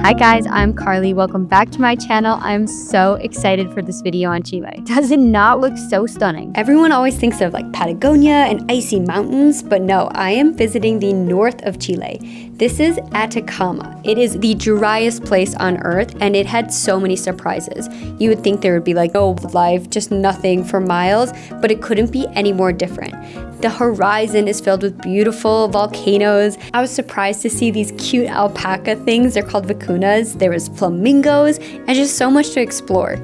Hi guys, I'm Carly. Welcome back to my channel. I'm so excited for this video on Chile. Does it not look so stunning? Everyone always thinks of like Patagonia and icy mountains, but no, I am visiting the north of Chile. This is Atacama. It is the driest place on earth and it had so many surprises. You would think there would be like no life, just nothing for miles, but it couldn't be any more different. The horizon is filled with beautiful volcanoes. I was surprised to see these cute alpaca things. They're called vicuñas. There was flamingos and just so much to explore.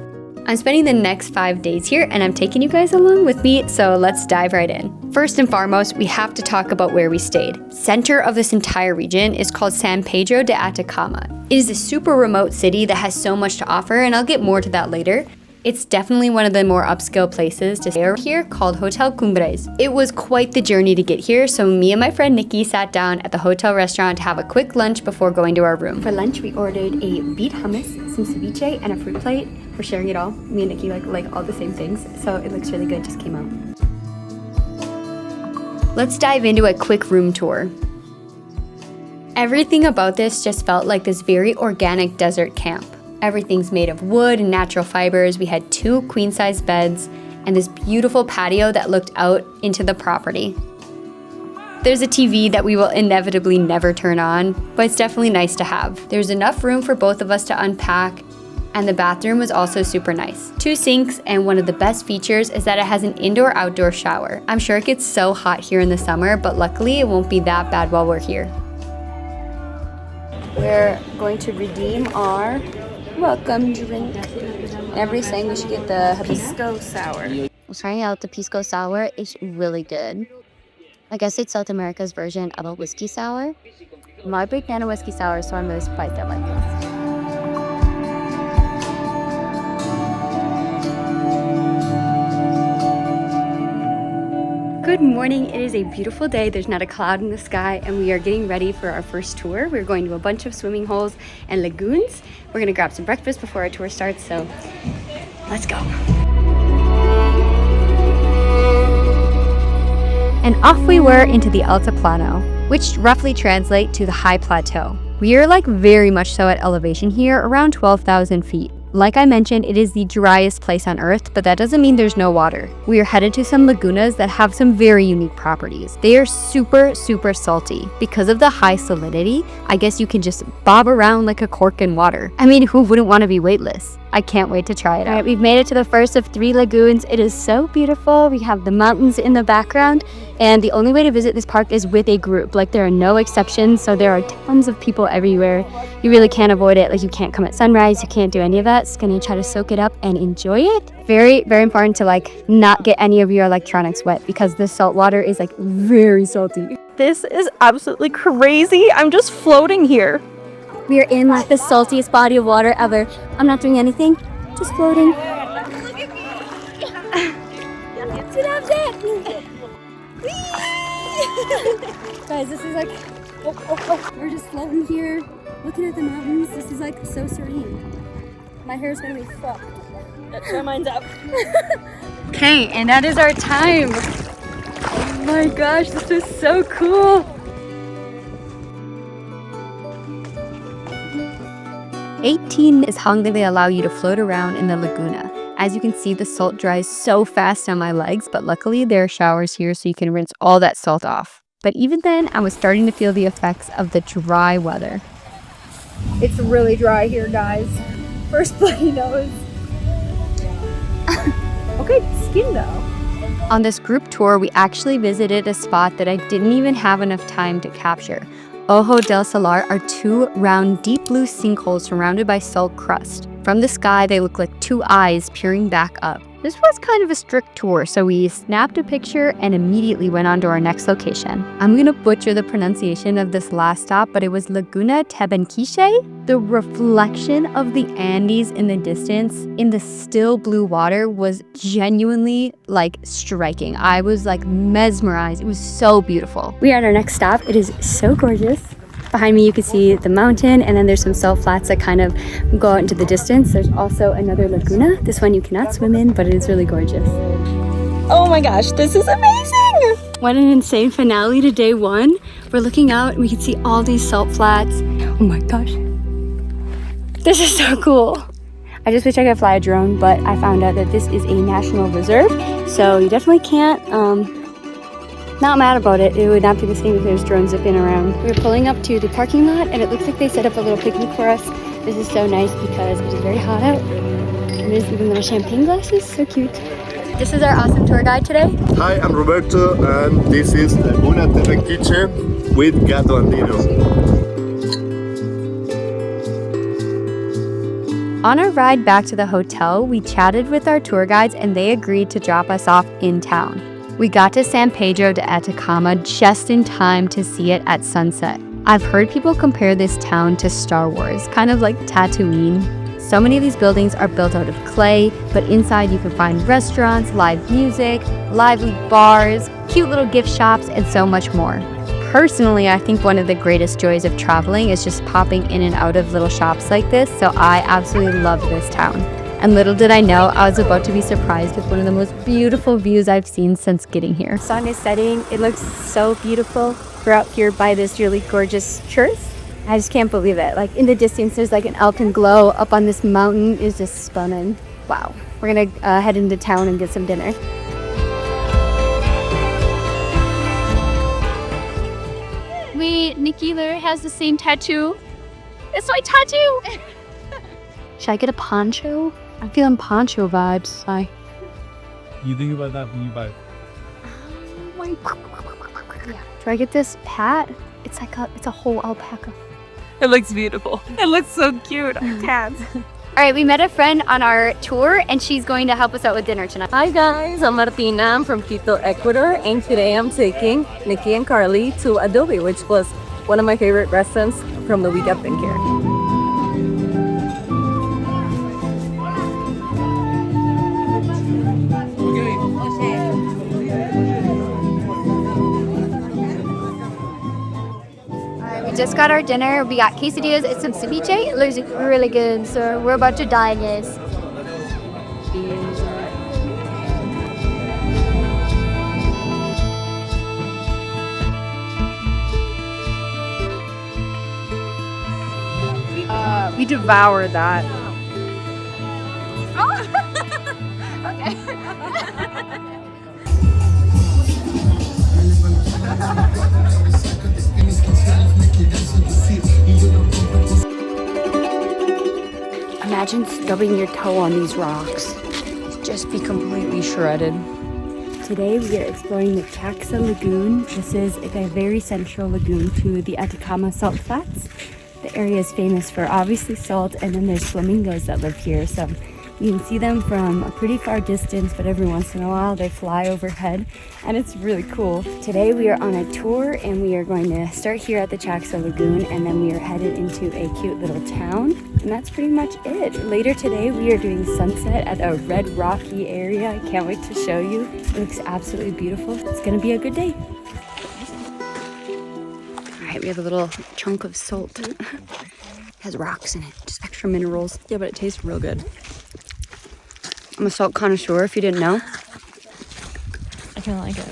I'm spending the next 5 days here and I'm taking you guys along with me, so let's dive right in. First and foremost, we have to talk about where we stayed. Center of this entire region is called San Pedro de Atacama. It is a super remote city that has so much to offer, and I'll get more to that later. It's definitely one of the more upscale places to stay here, called Hotel Cumbres. It was quite the journey to get here, so me and my friend Nikki sat down at the hotel restaurant to have a quick lunch before going to our room. For lunch, we ordered a beet hummus, some ceviche, and a fruit plate. We're sharing it all. Me and Nikki like all the same things, so it looks really good, just came out. Let's dive into a quick room tour. Everything about this just felt like this very organic desert camp. Everything's made of wood and natural fibers. We had 2 queen-size beds and this beautiful patio that looked out into the property. There's a TV that we will inevitably never turn on, but it's definitely nice to have. There's enough room for both of us to unpack, and the bathroom was also super nice. 2 sinks, and one of the best features is that it has an indoor-outdoor shower. I'm sure it gets so hot here in the summer, but luckily it won't be that bad while we're here. We're going to redeem our welcome drink. Everybody's saying we should get the pisco sour. I'm trying out the pisco sour. It's really good. I guess it's South America's version of a whiskey sour. I'm not a big fan of whiskey sour, so I'm really surprised I like this. Good morning. It is a beautiful day. There's not a cloud in the sky, and we are getting ready for our first tour. We're going to a bunch of swimming holes and lagoons. We're gonna grab some breakfast before our tour starts, so let's go. And off we were into the Altiplano, which roughly translate to the high plateau. We are like very much so at elevation here, around 12,000 feet. Like I mentioned, it is the driest place on earth, but that doesn't mean there's no water. We are headed to some lagunas that have some very unique properties. They are super salty. Because of the high salinity, I guess you can just bob around like a cork in water. I mean, who wouldn't want to be weightless? I can't wait to try it out. All right, we've made it to the first of 3 lagoons. It is so beautiful. We have the mountains in the background, and the only way to visit this park is with a group. Like, there are no exceptions, so there are tons of people everywhere. You really can't avoid it. Like, you can't come at sunrise, you can't do any of that. Just gonna try to soak it up and enjoy it. Very important to like not get any of your electronics wet because the salt water is like very salty. This is absolutely crazy. I'm just floating here. We are in like the saltiest body of water ever. I'm not doing anything, just floating. Guys, this is like, we're just floating here, looking at the mountains. This is like so serene. My hair's gonna be fucked. Sure, mine's up. Okay, and that is our time. Oh my gosh, this is so cool. 18 is how long they allow you to float around in the Laguna. As you can see, the salt dries so fast on my legs, but luckily there are showers here so you can rinse all that salt off. But even then, I was starting to feel the effects of the dry weather. It's really dry here, guys. First bloody nose. Okay, skin though. On this group tour, we actually visited a spot that I didn't even have enough time to capture. Ojo del Salar are 2 round, deep blue sinkholes surrounded by salt crust. From the sky, they look like 2 eyes peering back up. This was kind of a strict tour, so we snapped a picture and immediately went on to our next location. I'm gonna butcher the pronunciation of this last stop, but it was Laguna Tebenquiche. The reflection of the Andes in the distance in the still blue water was genuinely like striking. I was like mesmerized. It was so beautiful. We are at our next stop. It is so gorgeous. Behind me you can see the mountain, and then there's some salt flats that kind of go out into the distance. There's also another laguna. This one you cannot swim in, but it is really gorgeous. Oh my gosh, this is amazing! What an insane finale to day 1. We're looking out and we can see all these salt flats. Oh my gosh. This is so cool. I just wish I could fly a drone, but I found out that this is a national reserve, so you definitely can't. Not mad about it. It would not be the same if there's drones zipping around. We're pulling up to the parking lot, and it looks like they set up a little picnic for us. This is so nice because it is very hot out. And there's even little champagne glasses. So cute. This is our awesome tour guide today. Hi, I'm Roberto, and this is Laguna Tebenquiche with Gato Andino. On our ride back to the hotel, we chatted with our tour guides and they agreed to drop us off in town. We got to San Pedro de Atacama just in time to see it at sunset. I've heard people compare this town to Star Wars, kind of like Tatooine. So many of these buildings are built out of clay, but inside you can find restaurants, live music, lively bars, cute little gift shops, and so much more. Personally, I think one of the greatest joys of traveling is just popping in and out of little shops like this, so I absolutely love this town. And little did I know, I was about to be surprised with one of the most beautiful views I've seen since getting here. The sun is setting, it looks so beautiful. We're out here by this really gorgeous church. I just can't believe it. Like in the distance, there's like an alpenglow up on this mountain. It's just stunning. Wow. We're gonna head into town and get some dinner. Wait, Nikki literally has the same tattoo. It's my tattoo! Should I get a poncho? I'm feeling poncho vibes. You think about that when you buy. Yeah. Do I get this hat? It's a whole alpaca. It looks beautiful. It looks so cute. I can't. All right, we met a friend on our tour and she's going to help us out with dinner tonight. Hi guys, I'm Martina. I'm from Quito, Ecuador, and today I'm taking Nikki and Carly to Adobe, which was one of my favorite restaurants from the week I've been here. Just got our dinner. We got quesadillas and some ceviche. It looks really good, so we're about to die, guys. We devoured that. Imagine stubbing your toe on these rocks. Just be completely shredded. Today we are exploring the Chaxa Lagoon. This is a very central lagoon to the Atacama salt flats. The area is famous for obviously salt, and then there's flamingos that live here. So you can see them from a pretty far distance, but every once in a while they fly overhead and it's really cool. Today we are on a tour and we are going to start here at the Chaxa Lagoon and then we are headed into a cute little town, and that's pretty much it. Later today we are doing sunset at a red rocky area. I can't wait to show you. It looks absolutely beautiful. It's gonna be a good day. All right, we have a little chunk of salt. It has rocks in it, just extra minerals. Yeah, but it tastes real good. I'm a salt connoisseur, if you didn't know. I kind of like it.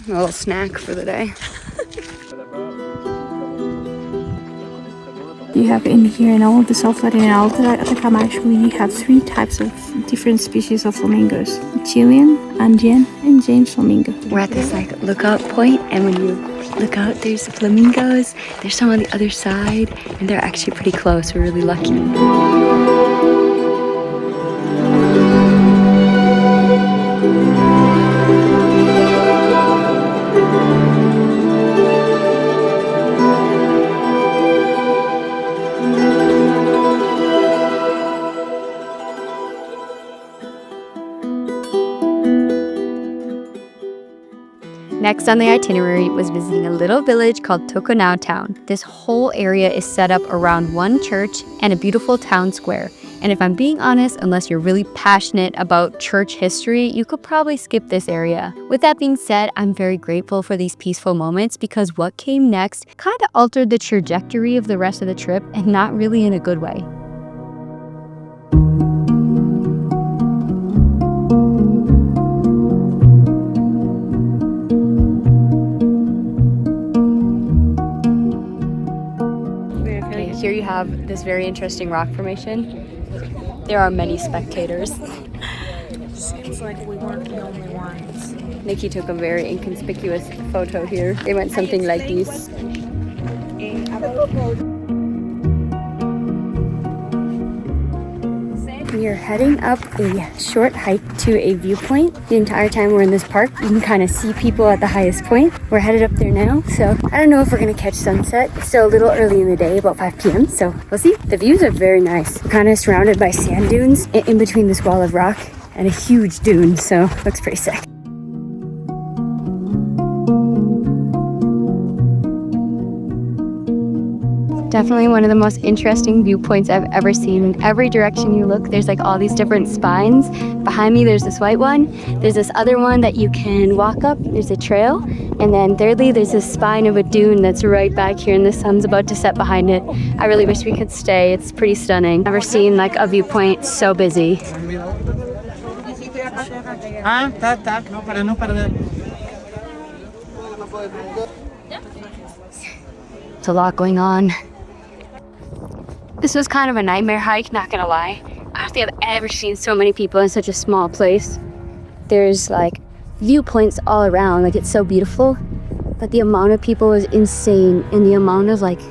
A little snack for the day. You have in here in all the salt flat in Atacama, actually you have 3 types of different species of flamingos: Chilean, Andean, and James flamingo. We're at this like lookout point, and when you look out, there's the flamingos. There's some on the other side, and they're actually pretty close. We're really lucky. Next on the itinerary was visiting a little village called Toconao Town. This whole area is set up around one church and a beautiful town square. And if I'm being honest, unless you're really passionate about church history, you could probably skip this area. With that being said, I'm very grateful for these peaceful moments because what came next kind of altered the trajectory of the rest of the trip, and not really in a good way. here you have this very interesting rock formation. There are many spectators. Seems like we weren't the only ones. Nikki took a very inconspicuous photo here. They went something like this. We are heading up a short hike to a viewpoint. The entire time we're in this park, you can kind of see people at the highest point. We're headed up there now, so I don't know if we're gonna catch sunset. It's still a little early in the day, about 5 p.m, so we'll see. The views are very nice. We're kind of surrounded by sand dunes in between this wall of rock and a huge dune, so looks pretty sick. Definitely one of the most interesting viewpoints I've ever seen. In every direction you look, there's like all these different spines. Behind me, there's this white one. There's this other one that you can walk up. There's a trail. And then thirdly, there's this spine of a dune that's right back here and the sun's about to set behind it. I really wish we could stay. It's pretty stunning. Never seen like a viewpoint so busy. It's a lot going on. This was kind of a nightmare hike, not gonna lie. I don't think I've ever seen so many people in such a small place. There's like viewpoints all around, like it's so beautiful, but the amount of people was insane, and the amount of like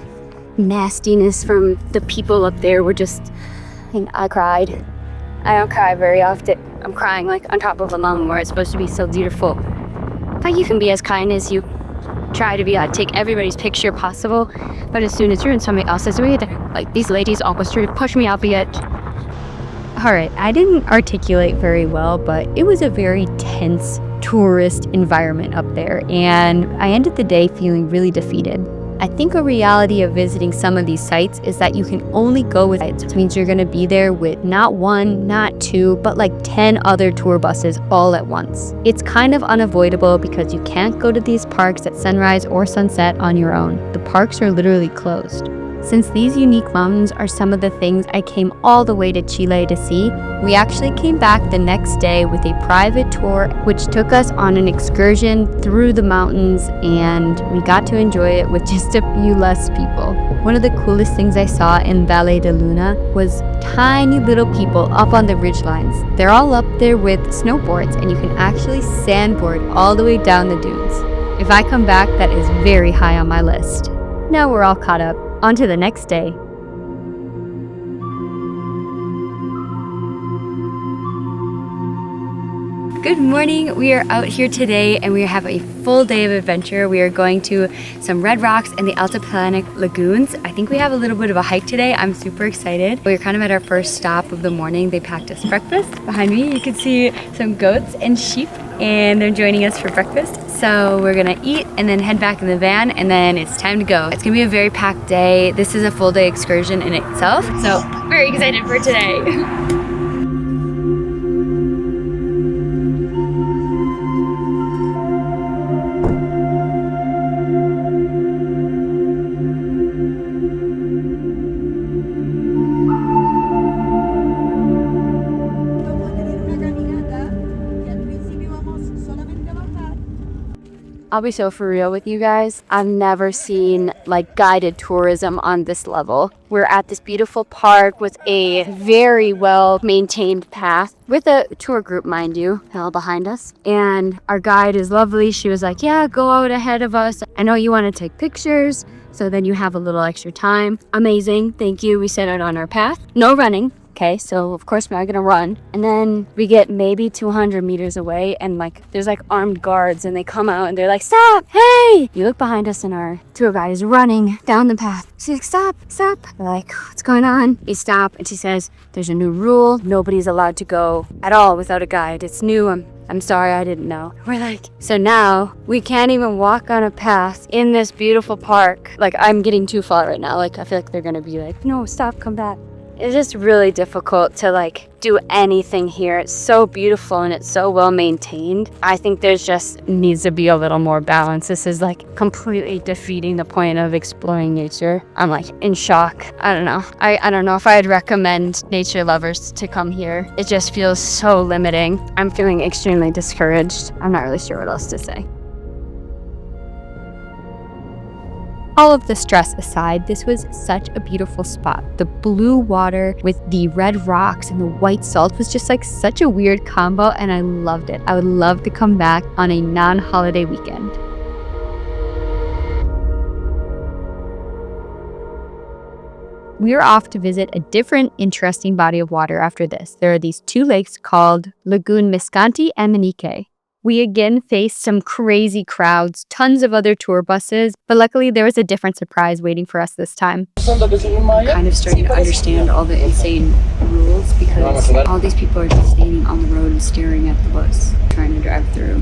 nastiness from the people up there were just, I cried. I don't cry very often. I'm crying like on top of a mountain where it's supposed to be so beautiful. But you can be as kind as you try to be, take everybody's picture possible, but as soon as you're in somebody else's way, like these ladies almost tried to push me out the edge. Alright, I didn't articulate very well, but it was a very tense tourist environment up there, and I ended the day feeling really defeated. I think a reality of visiting some of these sites is that you can only go with it. It means you're going to be there with not one, not two, but like 10 other tour buses all at once. It's kind of unavoidable because you can't go to these parks at sunrise or sunset on your own. The parks are literally closed. Since these unique mountains are some of the things I came all the way to Chile to see, we actually came back the next day with a private tour which took us on an excursion through the mountains, and we got to enjoy it with just a few less people. One of the coolest things I saw in Valle de Luna was tiny little people up on the ridgelines. They're all up there with snowboards, and you can actually sandboard all the way down the dunes. If I come back, that is very high on my list. Now we're all caught up. On to the next day. Good morning. We are out here today and we have a full day of adventure. We are going to some red rocks and the Altipanic lagoons. I think we have a little bit of a hike today. I'm super excited. We're kind of at our first stop of the morning. They packed us breakfast. Behind me you can see some goats and sheep, and they're joining us for breakfast. So we're gonna eat and then head back in the van, and then it's time to go. It's gonna be a very packed day. This is a full day excursion in itself. So very excited for today. I'll be so for real with you guys. I've never seen like guided tourism on this level. We're at this beautiful park with a very well maintained path with a tour group, mind you, all behind us. And our guide is lovely. She was like, yeah, go out ahead of us. I know you want to take pictures, so then you have a little extra time. Amazing, thank you. We set out on our path. No running. Okay, so of course we're not gonna run. And then we get maybe 200 meters away, and like there's like armed guards, and they come out and they're like, stop, hey! You look behind us and our tour guide is running down the path. She's like, stop, stop. We're like, what's going on? We stop and she says, there's a new rule. Nobody's allowed to go at all without a guide. It's new. I'm sorry, I didn't know. We're like, so now we can't even walk on a path in this beautiful park. Like, I'm getting too far right now. Like, I feel like they're gonna be like, no, stop, come back. It's just really difficult to like do anything here. It's so beautiful and it's so well maintained. I think there's just needs to be a little more balance. This is like completely defeating the point of exploring nature. I'm like in shock. I don't know. I don't know if I'd recommend nature lovers to come here. It just feels so limiting. I'm feeling extremely discouraged. I'm not really sure what else to say. All of the stress aside, this was such a beautiful spot. The blue water with the red rocks and the white salt was just like such a weird combo, and I loved it. I would love to come back on a non-holiday weekend. We are off to visit a different interesting body of water after this. There are these two lakes called Lagoon Miscanti and Miñiques. We again faced some crazy crowds, tons of other tour buses, but luckily there was a different surprise waiting for us this time. Kind of starting to understand all the insane rules because all these people are just standing on the road and staring at the bus, trying to drive through.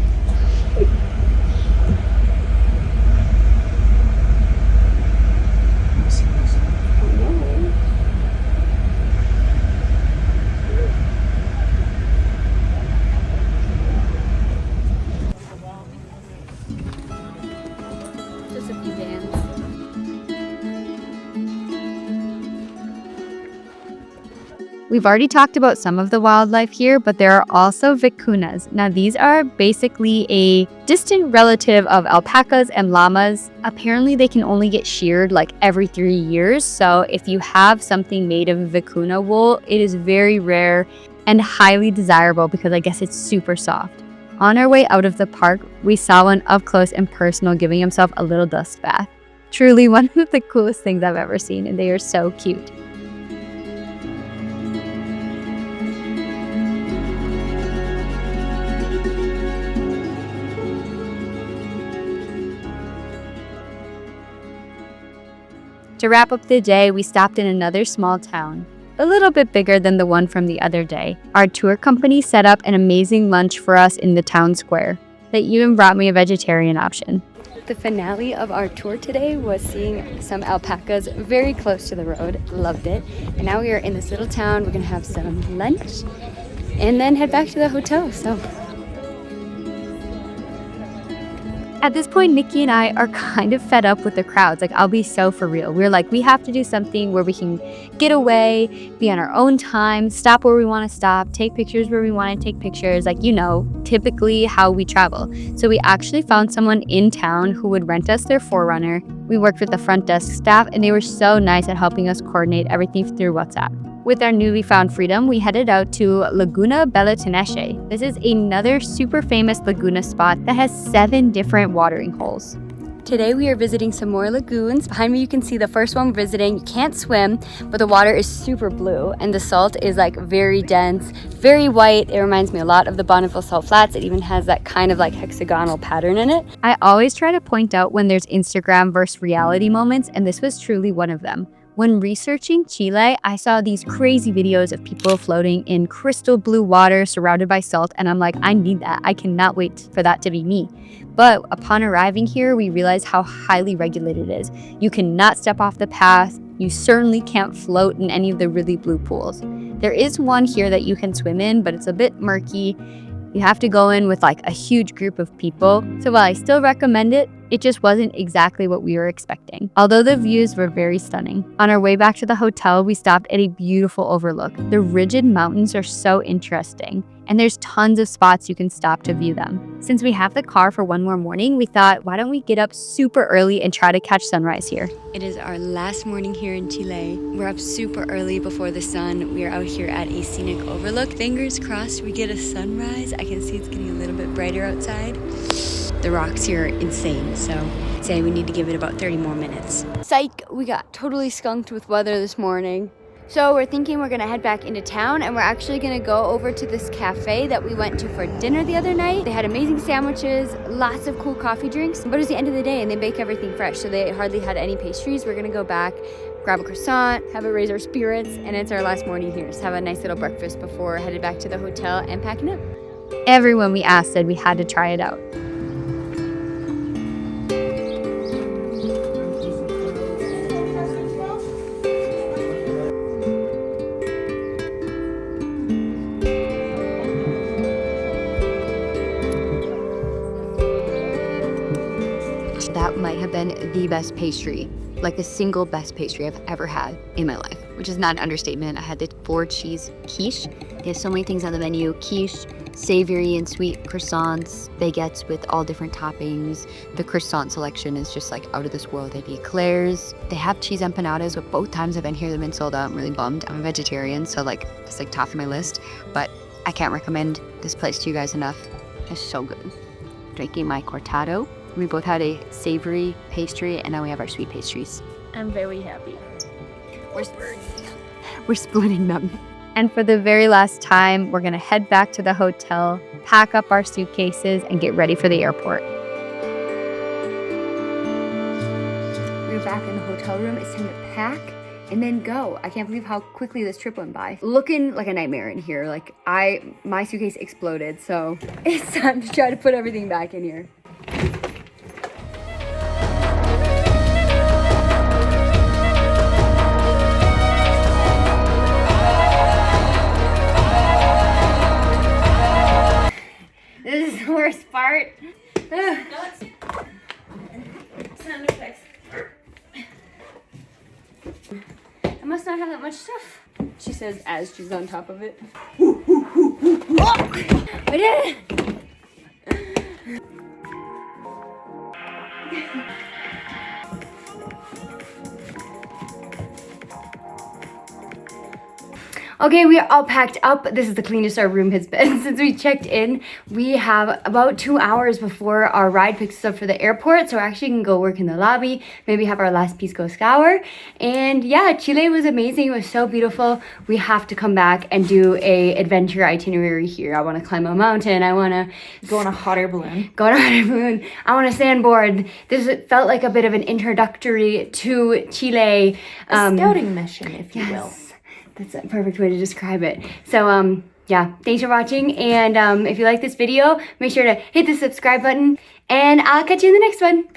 We've already talked about some of the wildlife here, but there are also vicuñas. Now, these are basically a distant relative of alpacas and llamas. Apparently, they can only get sheared like every 3 years. So if you have something made of vicuña wool, it is very rare and highly desirable because I guess it's super soft. On our way out of the park, we saw one up close and personal giving himself a little dust bath. Truly one of the coolest things I've ever seen, and they are so cute. To wrap up the day, we stopped in another small town, a little bit bigger than the one from the other day. Our tour company set up an amazing lunch for us in the town square. They even brought me a vegetarian option. The finale of our tour today was seeing some alpacas very close to the road. Loved it. And now we are in this little town. We're gonna have some lunch and then head back to the hotel. So at this point, Nikki and I are kind of fed up with the crowds. Like, I'll be so for real. We're like, we have to do something where we can get away, be on our own time, stop where we want to stop, take pictures where we want to take pictures. Like, you know, typically how we travel. So we actually found someone in town who would rent us their 4Runner. We worked with the front desk staff, and they were so nice at helping us coordinate everything through WhatsApp. With our newly found freedom, we headed out to Laguna Baltinache. This is another super famous Laguna spot that has 7 different watering holes. Today we are visiting some more lagoons. Behind me you can see the first one we're visiting. You can't swim, but the water is super blue and the salt is like very dense, very white. It reminds me a lot of the Bonneville Salt Flats. It even has that kind of like hexagonal pattern in it. I always try to point out when there's Instagram versus reality moments, and this was truly one of them. When researching Chile, I saw these crazy videos of people floating in crystal blue water surrounded by salt, and I'm like, I need that. I cannot wait for that to be me. But upon arriving here, we realized how highly regulated it is. You cannot step off the path. You certainly can't float in any of the really blue pools. There is one here that you can swim in, but it's a bit murky. You have to go in with like a huge group of people. So while I still recommend it, it just wasn't exactly what we were expecting, although the views were very stunning. On our way back to the hotel, we stopped at a beautiful overlook. The rigid mountains are so interesting, and there's tons of spots you can stop to view them. Since we have the car for one more morning, we thought, why don't we get up super early and try to catch sunrise here? It is our last morning here in Chile. We're up super early before the sun. We are out here at a scenic overlook. Fingers crossed we get a sunrise. I can see it's getting a little bit brighter outside. The rocks here are insane, so I'd say we need to give it about 30 more minutes. Psych, we got totally skunked with weather this morning. So we're thinking we're gonna head back into town, and we're actually gonna go over to this cafe that we went to for dinner the other night. They had amazing sandwiches, lots of cool coffee drinks, but it was the end of the day and they bake everything fresh, so they hardly had any pastries. We're gonna go back, grab a croissant, have it raise our spirits, and it's our last morning here. Just have a nice little breakfast before headed back to the hotel and packing up. Everyone we asked said we had to try it out. That might have been the best pastry, like the single best pastry I've ever had in my life, which is not an understatement. I had the 4-cheese quiche. They have so many things on the menu: quiche, savory and sweet croissants, baguettes with all different toppings. The croissant selection is just like out of this world. They have eclairs. They have cheese empanadas, but both times I've been here, they've been sold out. I'm really bummed. I'm a vegetarian, so like it's like top of my list. But I can't recommend this place to you guys enough. It's so good. Drinking my cortado. We both had a savory pastry, and now we have our sweet pastries. I'm very happy. We're splitting them. And for the very last time, we're gonna head back to the hotel, pack up our suitcases, and get ready for the airport. We're back in the hotel room. It's time to pack and then go. I can't believe how quickly this trip went by. Looking like a nightmare in here. Like my suitcase exploded, so it's time to try to put everything back in here. This is the worst part. I must not have that much stuff, she says as she's on top of it. Oh, I did it! Okay, we are all packed up. This is the cleanest our room has been since we checked in. We have about 2 hours before our ride picks us up for the airport, so we actually can go work in the lobby, maybe have our last pisco sour. And yeah, Chile was amazing. It was so beautiful. We have to come back and do a adventure itinerary here. I want to climb a mountain. I want to Go on a hot air balloon. go on a hot air balloon. I want to sandboard. This felt like a bit of an introductory to Chile. Scouting mission, if you will. That's a perfect way to describe it. So, yeah, thanks for watching. And if you like this video, make sure to hit the subscribe button. And I'll catch you in the next one.